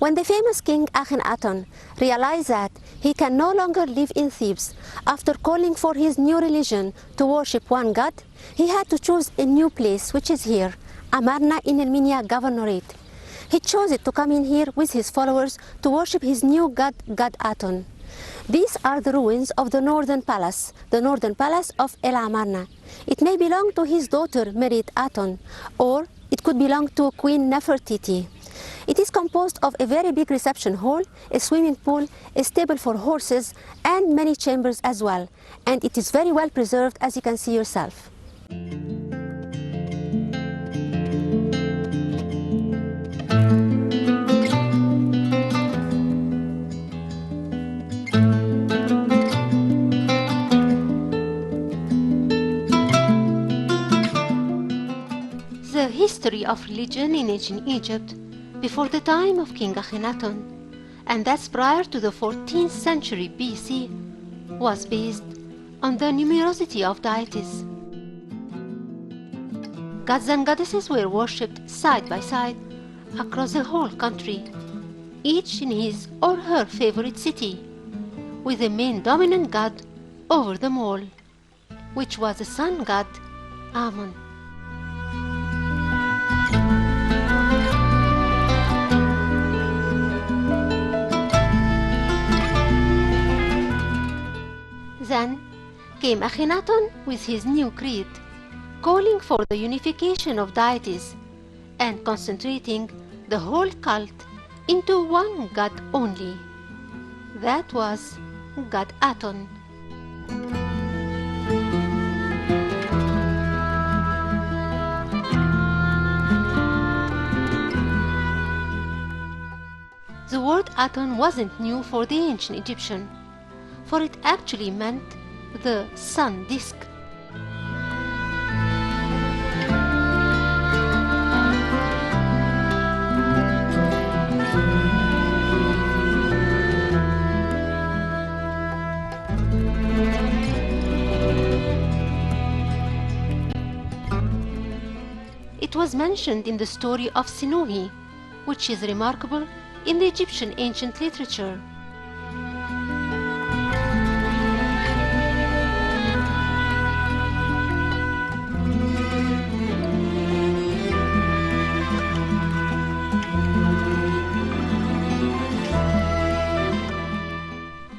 When the famous king Akhenaton realized that he can no longer live in Thebes after calling for his new religion to worship one god, he had to choose a new place, which is here, Amarna in Elminia Governorate. He chose it to come in here with his followers to worship his new god, God Aton. These are the ruins of the northern palace of El Amarna. It may belong to his daughter Merit Aton, or it could belong to Queen Nefertiti. It is composed of a very big reception hall, a swimming pool, a stable for horses, and many chambers as well. And it is very well preserved, as you can see yourself. The history of religion in ancient Egypt before the time of King Akhenaton, and that's prior to the 14th century BC, was based on the numerosity of deities. Gods and goddesses were worshipped side by side across the whole country, each in his or her favorite city, with the main dominant god over them all, which was the sun god Amun. Then came Akhenaton with his new creed, calling for the unification of deities and concentrating the whole cult into one god only. That was God Aton. The word Aton wasn't new for the ancient Egyptian, for it actually meant the sun disk. It was mentioned in the story of Sinuhe, which is remarkable in the Egyptian ancient literature.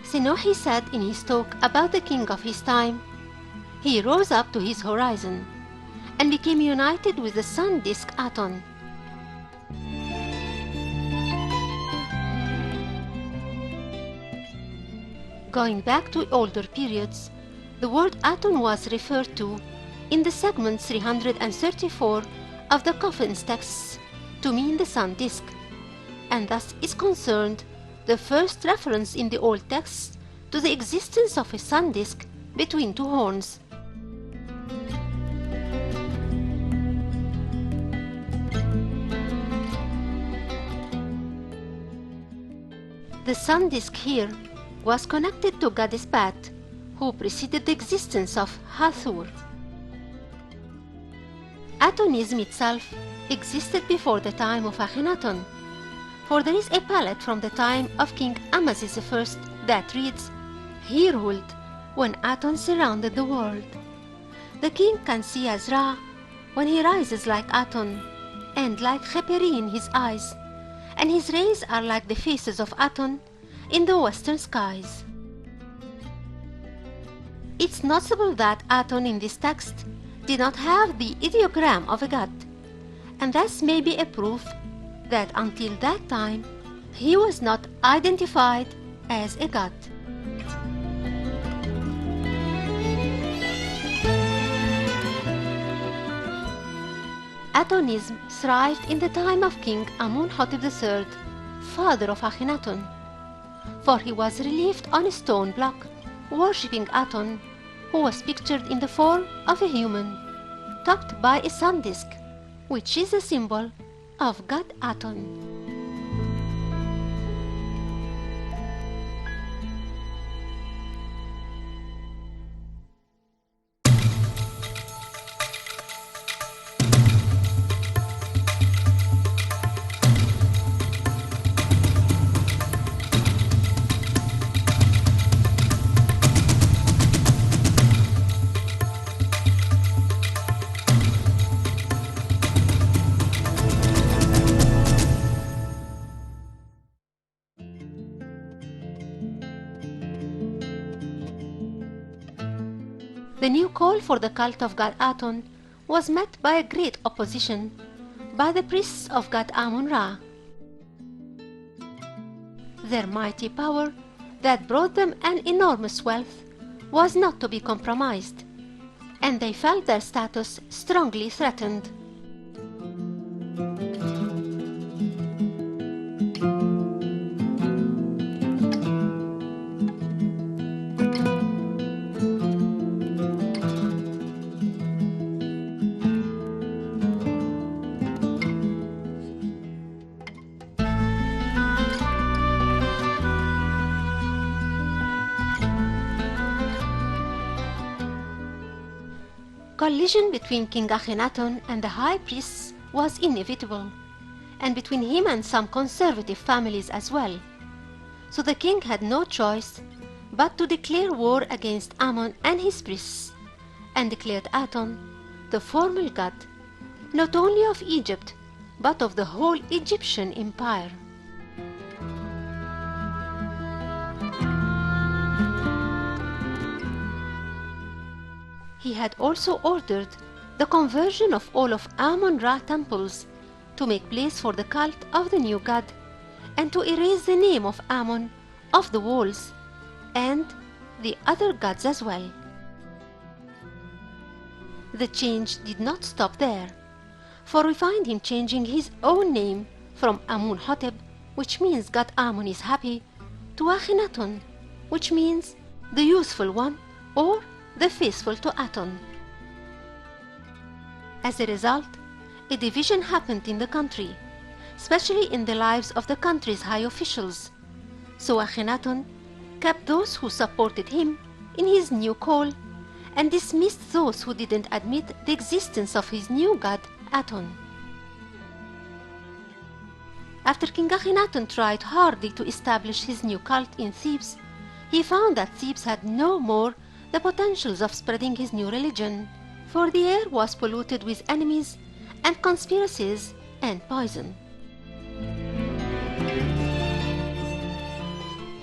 Sinuhe said in his talk about the king of his time, he rose up to his horizon and became united with the sun disk Aton. Going back to older periods, the word Aton was referred to in the segment 334 of the Coffin's texts to mean the sun disk, and thus is concerned the first reference in the old texts to the existence of a sun disk between two horns. The sun disk here was connected to goddess Bat, who preceded the existence of Hathor. Atonism itself existed before the time of Akhenaton, for there is a palette from the time of King Amasis I that reads, "He ruled when Aton surrounded the world. The king can see as Ra when he rises like Aton, and like Kheperi in his eyes, and his rays are like the faces of Aton in the western skies." It's notable that Aton in this text did not have the ideogram of a god, and this may be a proof that until that time he was not identified as a god. Atonism thrived in the time of King Amun-Hotep III, father of Akhenaton, for he was relieved on a stone block, worshipping Aton, who was pictured in the form of a human, topped by a sun disk, which is a symbol of God Aton. The new call for the cult of god Aton was met by a great opposition by the priests of god Amun-Ra. Their mighty power that brought them an enormous wealth was not to be compromised, and they felt their status strongly threatened. Collision between King Akhenaton and the high priests was inevitable, and between him and some conservative families as well. So the king had no choice but to declare war against Amon and his priests, and declared Aton the formal god, not only of Egypt, but of the whole Egyptian empire. He had also ordered the conversion of all of Amun-Ra temples to make place for the cult of the new god, and to erase the name of Amon off the walls, and the other gods as well. The change did not stop there, for we find him changing his own name from Amun-Hotep, which means God Amon is happy, to Akhenaton, which means the useful one or the faithful to Aton. As a result, a division happened in the country, especially in the lives of the country's high officials. So Akhenaton kept those who supported him in his new call, and dismissed those who didn't admit the existence of his new god Aton. After King Akhenaton tried hardly to establish his new cult in Thebes, he found that Thebes had no more the potentials of spreading his new religion, for the air was polluted with enemies and conspiracies and poison.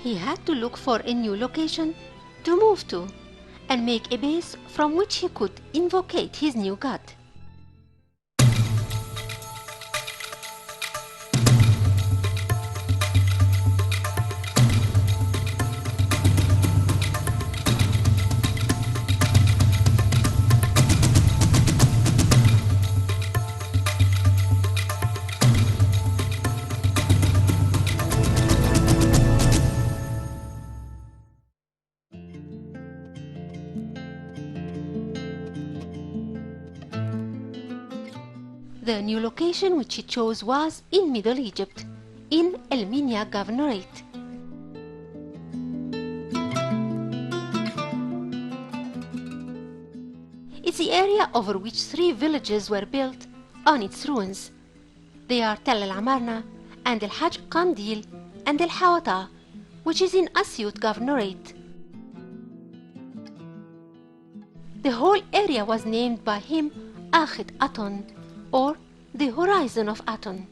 He had to look for a new location to move to and make a base from which he could invocate his new god. The new location which he chose was in Middle Egypt, in El-Minya Governorate. It's the area over which 3 villages were built on its ruins. They are Tel el-Amarna and El-Hajj Qandil and El-Hawata, which is in Asyut Governorate. The whole area was named by him Akhet Aton, or the horizon of Aton.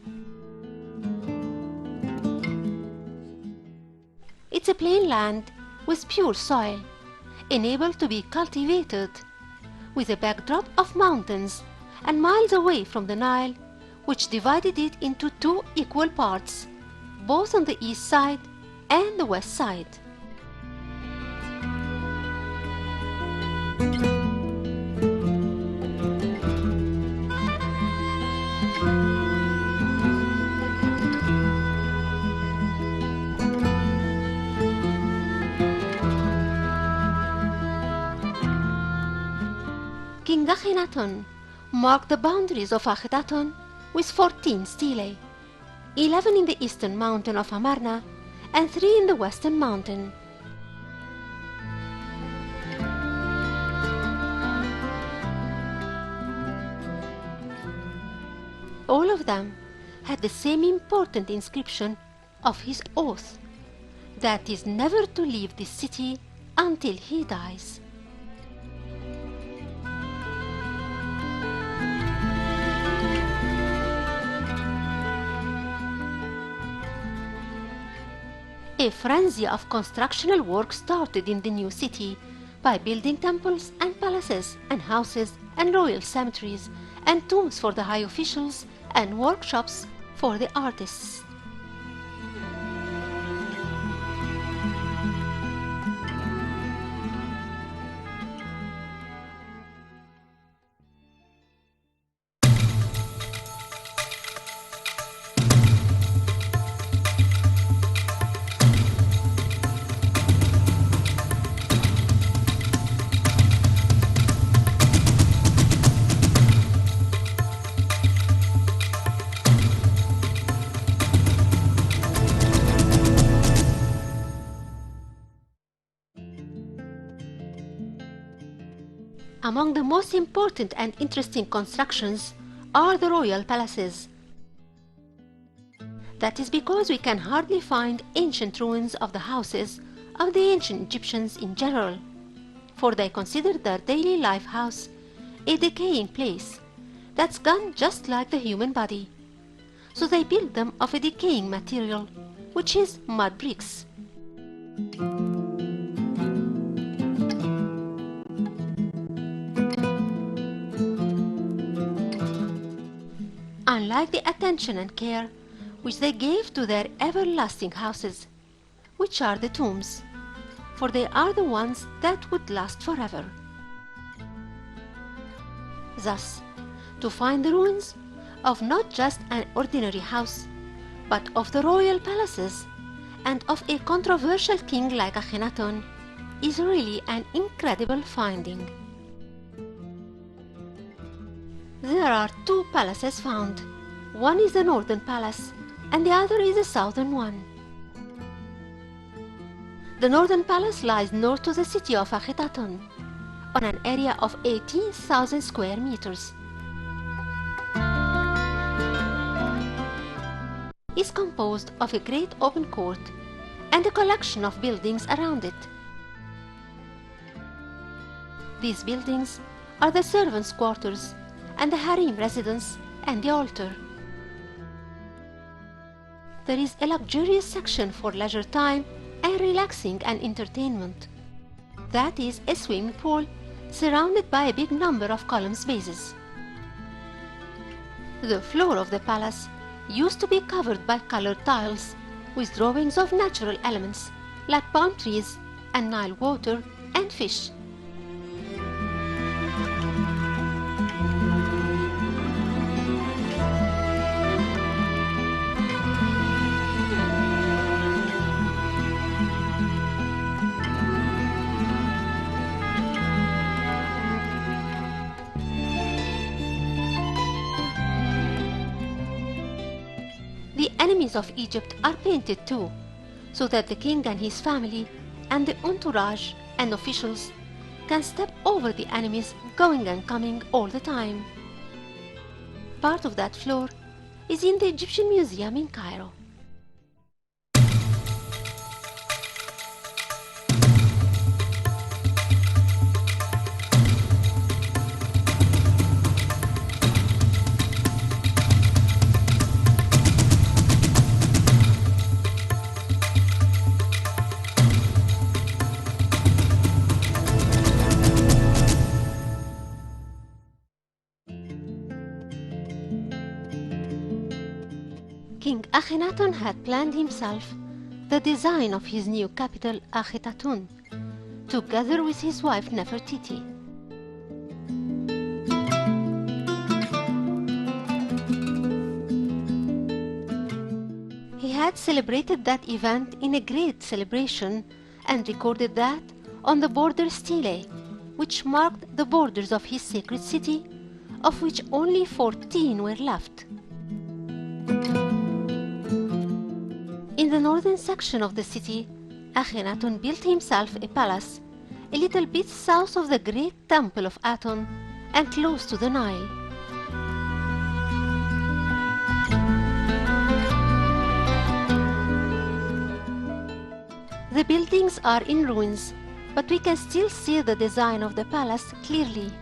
It's a plain land with pure soil, enabled to be cultivated, with a backdrop of mountains and miles away from the Nile, which divided it into 2 equal parts, both on the east side and the west side. King Akhenaton marked the boundaries of Akhenaton with 14 stelae, 11 in the eastern mountain of Amarna and 3 in the western mountain. All of them had the same important inscription of his oath, that is never to leave this city until he dies. A frenzy of constructional work started in the new city by building temples and palaces and houses and royal cemeteries and tombs for the high officials and workshops for the artists. Among the most important and interesting constructions are the royal palaces. That is because we can hardly find ancient ruins of the houses of the ancient Egyptians in general, for they considered their daily life house a decaying place that's gone just like the human body. So they built them of a decaying material, which is mud bricks. Unlike the attention and care which they gave to their everlasting houses, which are the tombs, for they are the ones that would last forever. Thus, to find the ruins of not just an ordinary house, but of the royal palaces and of a controversial king like Akhenaton is really an incredible finding. There are two palaces found. One is the northern palace and the other is the southern one. The northern palace lies north to the city of Akhenaton, on an area of 18,000 square meters. It is composed of a great open court and a collection of buildings around it. These buildings are the servants' quarters and the harem residence and the altar. There is a luxurious section for leisure time and relaxing and entertainment. That is a swimming pool surrounded by a big number of columns bases. The floor of the palace used to be covered by colored tiles with drawings of natural elements like palm trees and Nile water and fish. The enemies of Egypt are painted too, so that the king and his family and the entourage and officials can step over the enemies going and coming all the time. Part of that floor is in the Egyptian Museum in Cairo. King Akhenaton had planned himself the design of his new capital Akhetatun, together with his wife Nefertiti. He had celebrated that event in a great celebration and recorded that on the border stele, which marked the borders of his sacred city, of which only 14 were left. In the northern section of the city, Akhenaton built himself a palace a little bit south of the great temple of Aton and close to the Nile. The buildings are in ruins, but we can still see the design of the palace clearly.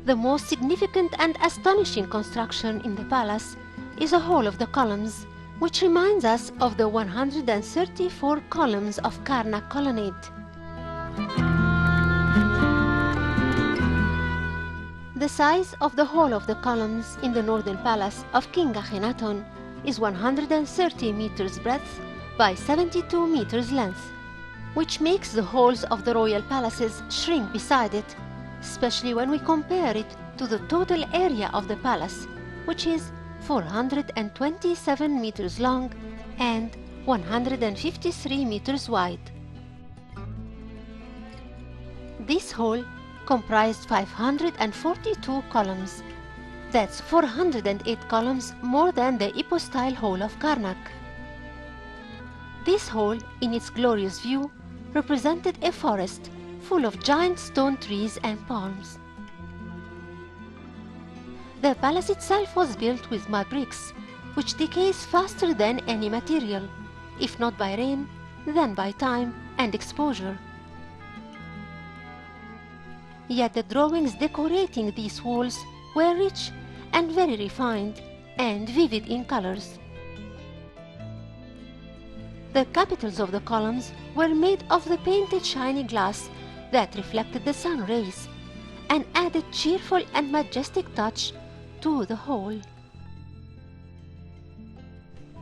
The most significant and astonishing construction in the palace is the hall of the columns which reminds us of the 134 columns of Karnak colonnade. The size of the hall of the columns in the northern palace of King Akhenaton is 130 meters breadth by 72 meters length, which makes the halls of the royal palaces shrink beside it, especially when we compare it to the total area of the palace, which is 427 meters long and 153 meters wide. This hall comprised 542 columns. That's 408 columns more than the hypostyle hall of Karnak. This hall, in its glorious view, represented a forest full of giant stone trees and palms. The palace itself was built with mud bricks, which decays faster than any material, if not by rain, then by time and exposure. Yet the drawings decorating these walls were rich and very refined and vivid in colors. The capitals of the columns were made of the painted shiny glass that reflected the sun rays and added cheerful and majestic touch to the whole.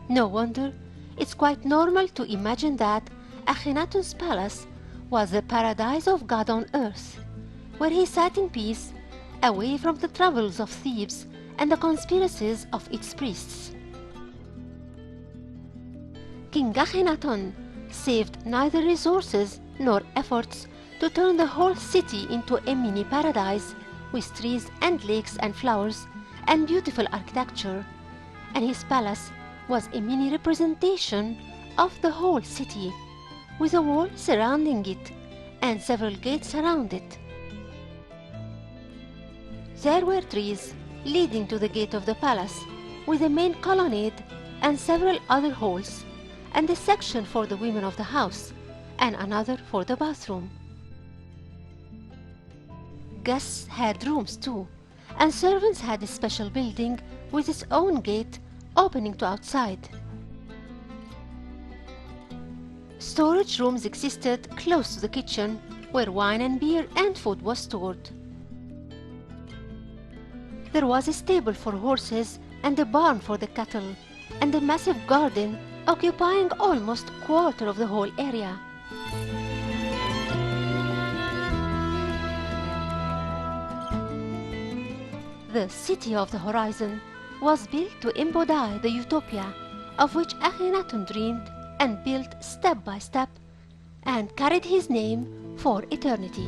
No wonder it's quite normal to imagine that Akhenaton's palace was the paradise of God on earth, where he sat in peace, away from the troubles of Thebes and the conspiracies of its priests. King Akhenaton saved neither resources nor efforts to turn the whole city into a mini paradise with trees and lakes and flowers and beautiful architecture, and his palace was a mini representation of the whole city, with a wall surrounding it and several gates around it. There were trees leading to the gate of the palace, with a main colonnade and several other halls, and a section for the women of the house, and another for the bathroom. Guests had rooms too, and servants had a special building with its own gate opening to outside. Storage rooms existed close to the kitchen, where wine and beer and food was stored. There was a stable for horses and a barn for the cattle, and a massive garden occupying almost a quarter of the whole area. The City of the Horizon was built to embody the utopia of which Akhenaton dreamed and built step by step, and carried his name for eternity.